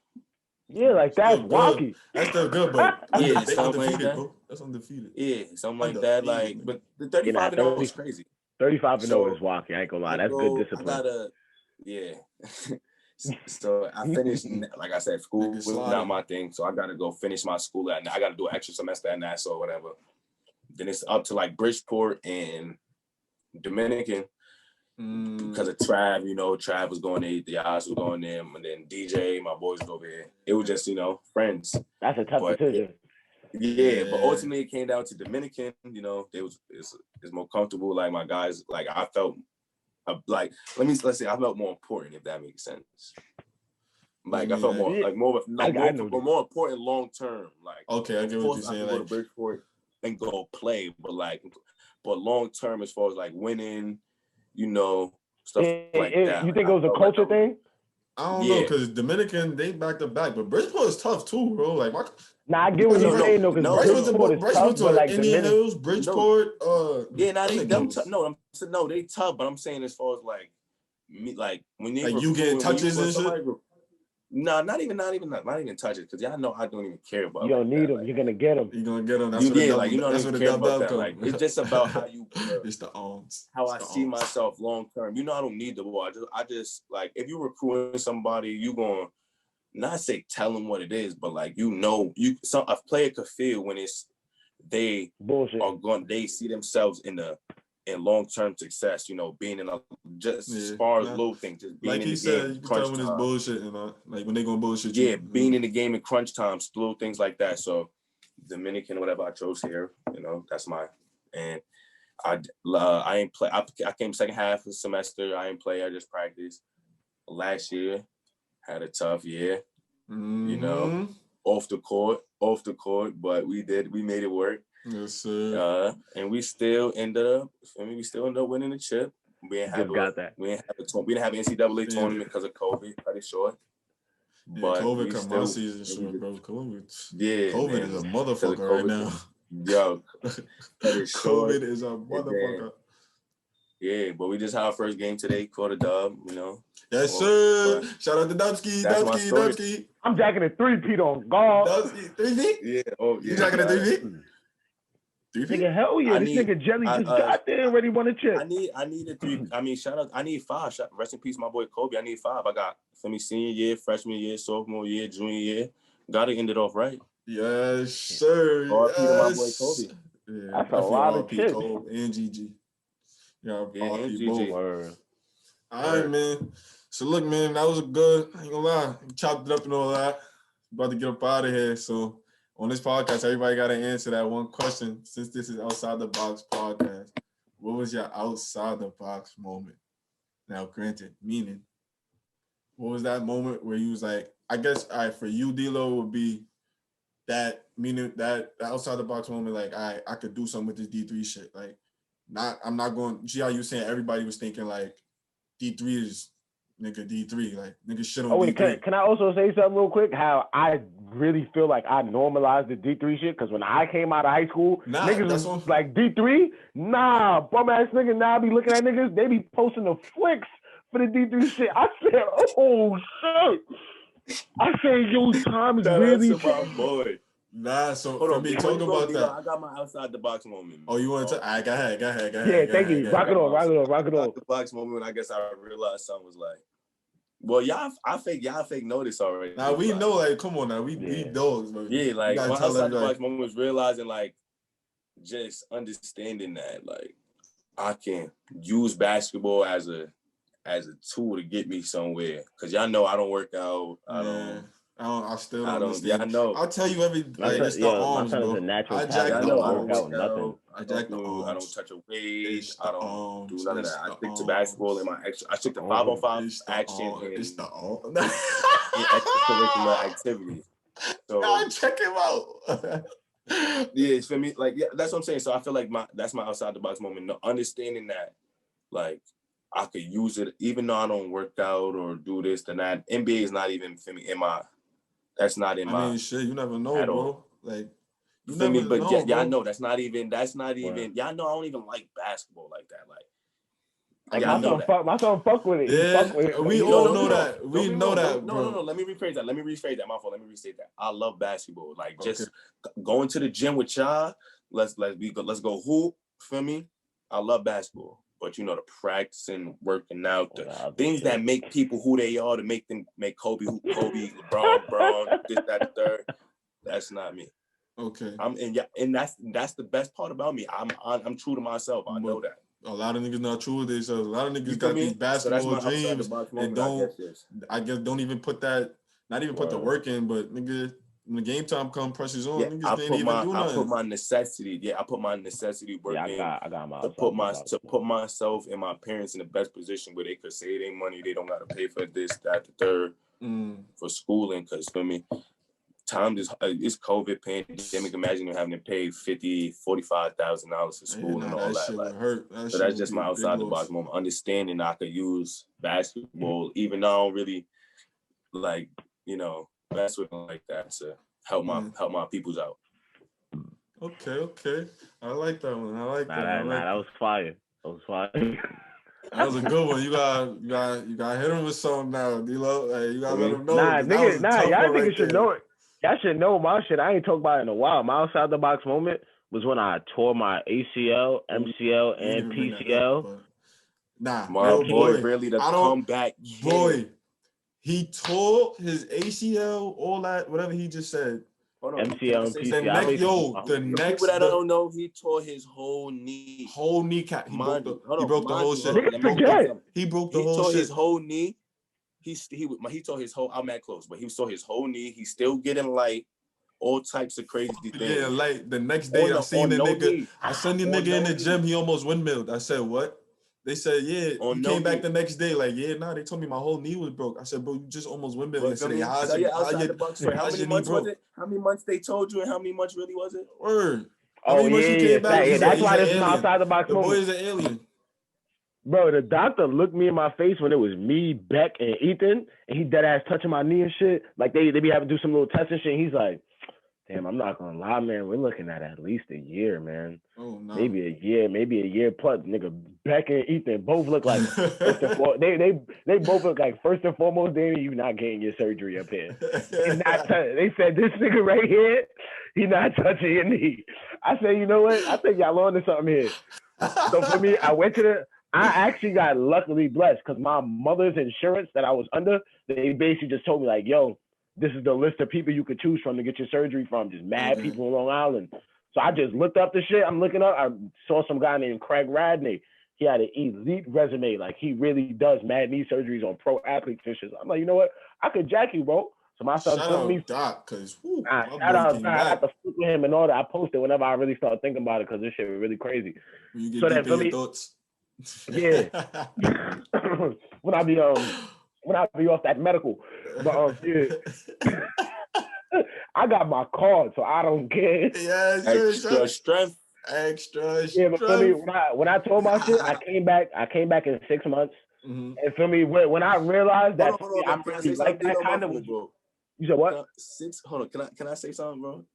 Yeah, like that's wacky. That's still good, but yeah, they something undefeated, like that. Bro. That's undefeated. Yeah, something like that. Like, but the 35-0 was crazy. 35-0 is wacky. I ain't gonna lie. That's good discipline. So I finished, like I said, school was not my thing. So I got to go finish my school. I got to do an extra semester at Nassau or whatever. Then it's up to like Bridgeport and Dominican because of Trav, Trav was going there, the odds was going there. And then DJ, my boys was over here. It was just, friends. That's a tough decision. Yeah, but ultimately it came down to Dominican. It's more comfortable. Like my guys, like I felt like let's say I felt more important, if that makes sense. Like I felt more more important long term. Like okay, I get what you're saying. Go to Bridgeport and go play, but long term as far as like winning, stuff like that. You think it was a culture thing? I don't know, because Dominican, they back to back, but Bridgeport is tough too, bro. Like, I get what you're saying, though, because Bridgeport is tough, but like Indian Hills, Bridgeport, they tough, but I'm saying as far as like me, like when they like you getting touches and shit. No, not even touches, because y'all know I don't even care about. You don't need them. Like, you're gonna get them. You're gonna get them. That's what the dub come. Like it's just about how you. It's the arms. How I see myself long term. I don't need the ball. I just like if you recruiting somebody, you gonna not say tell them what it is, but like a player could feel when they bullshit. They see themselves in long-term success, being in as far as little things, just being like in he the said, game, you can tell when it's bullshit, like when they gonna bullshit you. Yeah, being in the game in crunch times, little things like that. So Dominican, whatever I chose here, that's mine. And I ain't play. I came second half of the semester. I ain't play. I just practiced. Last year, had a tough year. Off the court, but we made it work. Yes, sir. And we still ended up winning the chip. We didn't have an NCAA tournament because of COVID. Cut it short. Yeah, but COVID cut my season short, bro. COVID is a motherfucker right now. Yo, COVID is a motherfucker. Yeah, but we just had our first game today. Caught a dub, Yes, sir. Shout out to Dubsky. I'm jacking a 3-peat on golf. Dubsky, 3-peat? Yeah. Oh, yeah. You jacking a 3-peat? 3-peat? Nigga, hell yeah. This nigga Jelly just got there and already won a chip. I need a 3. I mean, shout out. I need 5. Rest in peace, my boy Kobe. I need 5. I got senior year, freshman year, sophomore year, junior year. Gotta end it off right. Yes, sir. R.I.P. to my boy Kobe. Yeah, that's a lot of chips. And GG. Yeah, GG. All right, man. So look, man, that was a good. I ain't gonna lie, we chopped it up and all that. About to get up out of here. So on this podcast, everybody got to answer that one question. Since this is Outside the Box podcast, what was your outside the box moment? Now, granted, meaning, what was that moment where you was like, I guess, all right, for you, D-Lo, would be that meaning that the outside the box moment, like I could do something with this D3 shit. Like, I'm not going. See how you saying everybody was thinking like D3 is nigga D3, like nigga shit on D3. Can I also say something real quick? How I really feel like I normalized the D3 shit, because when I came out of high school, niggas was like D3, nah, bum ass nigga. Now I be looking at niggas, they be posting the flicks for the D3 shit. I said, oh shit. I said, yo, time is really my boy. Nah, so hold on, talking about that. I got my outside the box moment. Oh, you want to? All right, go ahead. Yeah, thank you. Rock it on. Outside the box moment. I guess I realized something was like, well, y'all fake notice already. Now we know, like, come on, now we dogs, bro. Yeah, like my outside the box moment was realizing, like, just understanding that, like, I can use basketball as a tool to get me somewhere. Cause y'all know I don't work out. I still don't understand. Yeah, I know. I'll tell you it's the arms, bro. I jack the arms. I jack the arms. I don't touch a weight. I don't do none of that. I stick to basketball and I stick to 5-on-5 action it's the arm. extracurricular activities. So I check him out. Yeah, it's for me. Like, yeah, that's what I'm saying. So I feel like that's my outside the box moment. No, understanding that, like, I could use it even though I don't work out or do this and that. NBA is not even for me that's not in my. I mean, shit, you never know, bro. Like, you never know, but y'all know that's not even. Y'all know I don't even like basketball like that. Like my son fuck with it. Yeah, we all know that. We know that. No. Let me rephrase that. My fault. Let me restate that. I love basketball. Like, just going to the gym with y'all. Let's go hoop. Feel me? I love basketball. But the practicing, working out, the things that make people who they are, to make Kobe, LeBron, this, that, the third. That's not me. Okay. And that's the best part about me. I'm true to myself. I know that. A lot of niggas not true with themselves. A lot of niggas got these basketball dreams and don't even put that, not even put the work in, but nigga, when the game time come, pressure's on. Niggas can't even do nothing. I put my necessity work in. I got my to put myself and my parents in the best position where they could save their money. They don't got to pay for this, that, the third, for schooling. Because for me, it's COVID pandemic. Imagine them having to pay $50,000, $45,000 for school and all that. Like, hurt. So that's just my outside the box moment. Understanding I could use basketball, even though I don't really that's what like that to help my peoples out. Okay. I like that one. That was fire. That was a good one. You got hit him with something now, D-Lo. Hey, you gotta let him know. Y'all niggas should know it. Y'all should know my shit. I ain't talked about it in a while. My outside the box moment was when I tore my ACL, MCL, and PCL. My boy really to come back. Boy. He tore his ACL, all that, whatever he just said. Hold on. MCL and PCL. The next people that don't know, he tore his whole knee. Whole kneecap. He broke the whole shit. He broke the whole shit. He tore his whole knee. He tore his whole. I'm at close, but he tore his whole knee. He's still getting light. All types of crazy things. Yeah, like the next day, I seen the nigga. I seen the nigga in the gym. He almost windmilled. I said, what? They said, yeah. He came back the next day, like, yeah, they told me my whole knee was broke. I said, bro, you just almost windmilled. How many months was it? How many months they told you, and how many months really was it? Word. That's why this is my outside the box moment. The boy is an alien. Bro, the doctor looked me in my face when it was me, Beck, and Ethan, and he dead ass touching my knee and shit. Like, they be having to do some little tests and shit. And he's like, damn, I'm not gonna lie, man. We're looking at least a year, man. Oh no. Maybe a year plus. Nigga, Beck and Ethan both look like they both look like first and foremost, Danny, you not getting your surgery up here. They said this nigga right here, he not touching your knee. I said, you know what? I think y'all on to something here. So for me, I actually got luckily blessed because my mother's insurance that I was under, they basically just told me like, yo, this is the list of people you could choose from to get your surgery from. Just mad people in Long Island. So I just looked up the shit. I'm looking up. I saw some guy named Craig Radney. He had an elite resume. Like, he really does mad knee surgeries on pro athletes and shit. I'm like, you know what? I could jack you, bro. So my son told me. Doc, because shout out, I have to speak with him and all that. I post it whenever I really start thinking about it because this shit was really crazy. You get so deep in your thoughts. Yeah. when I be off that medical. But yeah. I got my card, so I don't care. Yeah, Extra strength. Extra Yeah, but for me, strength. when I told my shit, I came back in 6 months. Mhm. And for me, when I realized that Hold on, I'm can I really say like something? that kind of, bro. you said what? Can I say something, bro?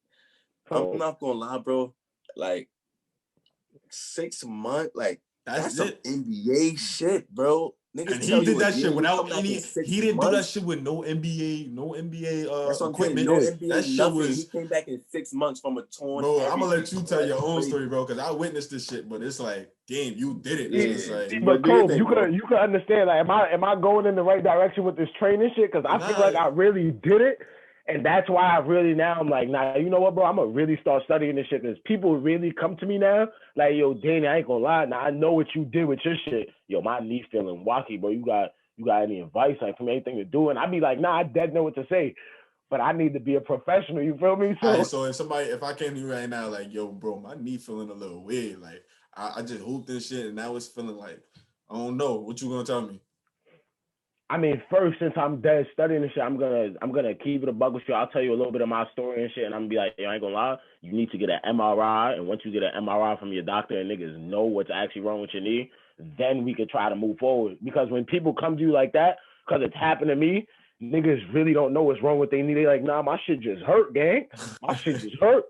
Oh. I'm not gonna lie, bro. Like 6 months, like that's some NBA shit, bro. Niggas And he did that shit without any. He didn't do that months. shit with no NBA That's what I'm saying. equipment. No NBA, that shit nothing. was. He came back in 6 months from a torn. Bro, I'm gonna let you tell your own crazy. story, bro, because I witnessed this shit. But it's like, damn, you did it. Yeah. It's like, But Cole, you bro? could understand. Like, am I going in the right direction with this training shit? Because I feel like I really did it, and that's why I really now I'm like, nah, you know what, bro? I'm gonna really start studying this shit because people really come to me now, like, yo, Danny, I ain't gonna lie. Now I know what you did with your shit. Yo, my knee feeling wacky, bro. You got any advice, like, from anything to do? And I'd be like, nah, I dead know what to say, but I need to be a professional. You feel me? So, so if I came to you right now, like, yo, bro, my knee feeling a little weird. Like, I just hooped this shit, and now it's feeling like, I don't know. What you gonna tell me? I mean, first, since I'm dead studying this shit, I'm gonna keep it a buck with you. I'll tell you a little bit of my story and shit, and I'm gonna be like, yo, I ain't gonna lie, you need to get an MRI, and once you get an MRI from your doctor and niggas know what's actually wrong with your knee, then we could try to move forward. Because when people come to you like that, because it's happened to me, niggas really don't know what's wrong with their knee. They like, nah, my shit just hurt, gang. My shit just hurt.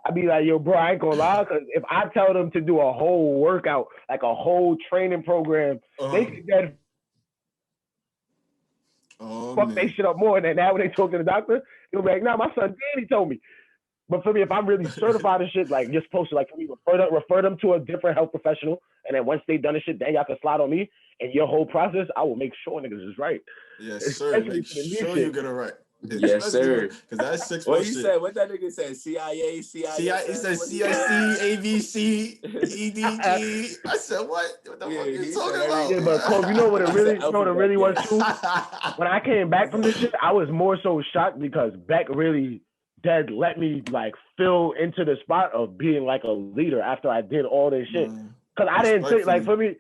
I be like, yo, bro, I ain't gonna lie, because if I tell them to do a whole workout, like a whole training program, they can get fuck they shit up more. And then now when they talk to the doctor, they'll be like, nah, my son Danny told me. But for me, if I'm really certified and shit, like, you're supposed to, like, for me, refer them to a different health professional, and then once they done this shit, then y'all can slide on me, and your whole process, I will make sure niggas is right. Yes, sir. Make sure you get it right. Yes, sir. Because that's 6 What months. you said? What that nigga said? CIA. It said CIC, ABC, EDG. I said, what? What the fuck you talking about? Yeah, but Cole, you know what it really was too? When I came back from this shit, I was more so shocked because Beck really dead let me like fill into the spot of being like a leader after I did all this shit. Because I didn't think, like, for me,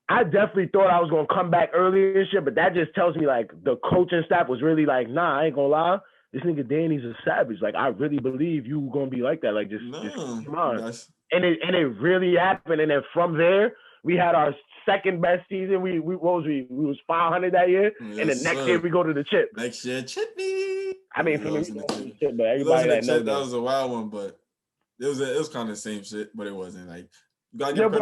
I definitely thought I was going to come back earlier and shit, but that just tells me, like, the coaching staff was really like, nah, I ain't going to lie. This nigga Danny's a savage. Like, I really believe you going to be like that. Like, just come on. And it really happened. And then from there, we had our second best season. We was 500 that year. Yes, and the next year we go to the chip. Next year, Chitney. I mean, for me, chip, but everybody that knows that was a wild one, but it was kind of the same shit, but it wasn't like. You gotta give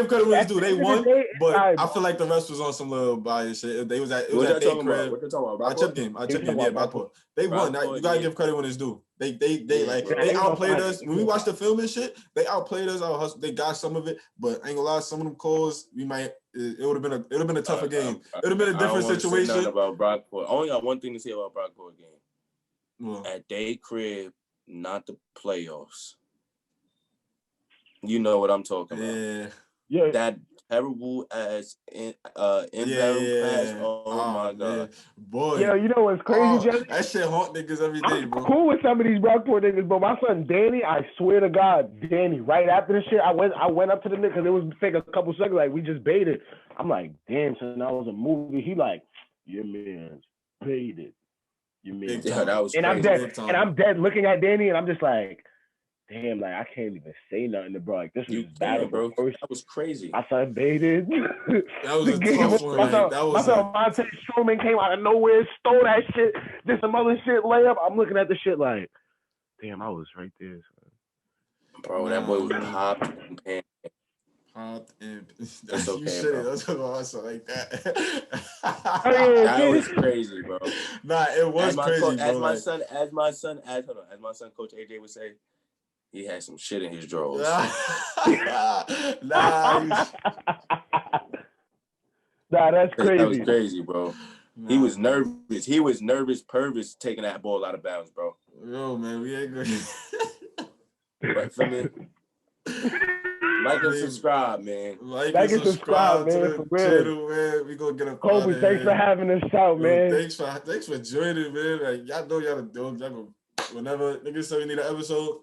credit when it's due. They won, but I feel like the rest was on some little bias shit. They was at their crib. What you talking about? I chipped game. Yeah, Rockport. They won. You gotta give credit when it's due. They outplayed us. When we watched the film and shit, they outplayed us. Our hustle, they got some of it, but I ain't gonna lie, some of them calls it would have been a tougher game. It would have been a different situation. Say about Brockport. I only got one thing to say about Brockport game. At their crib, not the playoffs. You know what I'm talking about. Yeah. That terrible ass inbound pass. Oh my god. Man. Boy. Yeah, you know what's crazy, Jesse? That shit haunt niggas every day, bro. I'm cool with some of these Brockport niggas, but my son Danny, I swear to God, Danny, right after the shit, I went up to the nigga because it was take a couple seconds, like we just baited. I'm like, damn, son, that was a movie. He like, your man's baited. You mean that was and crazy. I'm dead looking at Danny and I'm just like, damn, like I can't even say nothing to bro. Like this was bad, bro. That was crazy. My son baited. That was a tough one. My son Monte Strowman came out of nowhere, stole that shit, did some other shit layup. I'm looking at the shit like, damn, I was right there, son. Bro, that boy was popped and pan. That's okay, bro. Don't talk about myself like that. That was crazy, bro. Nah, it was crazy, bro. As my son, Coach AJ would say, he had some shit in his drawers. Nah, that's crazy. That was crazy, bro. Nah, he was nervous. He was nervous, Purvis taking that ball out of bounds, bro. Yo, man, we ain't good. Right for me. Like and subscribe, man. Like and subscribe, man. To the channel, man. We gonna get a Kobe, thanks for having us out, man. Thanks for joining, man. Like, y'all know y'all the dogs. Y'all go whenever niggas say we need an episode.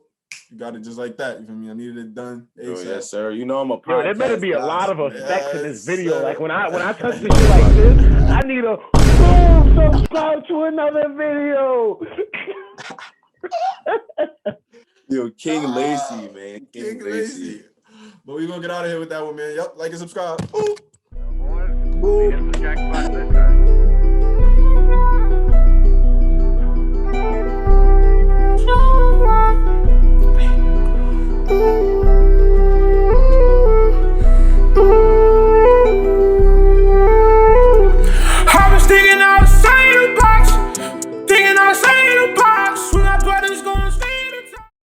You got it just like that. You feel me? I needed it done. Yes, sir. You know I'm a podcast. Yo, there better be a lot of effects in this video. Sir. Like when I touch this shit like this, I need a boom, subscribe to another video. Yo, King Lacey, man. King Lacey. But we gonna get out of here with that one, man. Yup, like and subscribe. Boop. Boy, we hit the jackpot this time.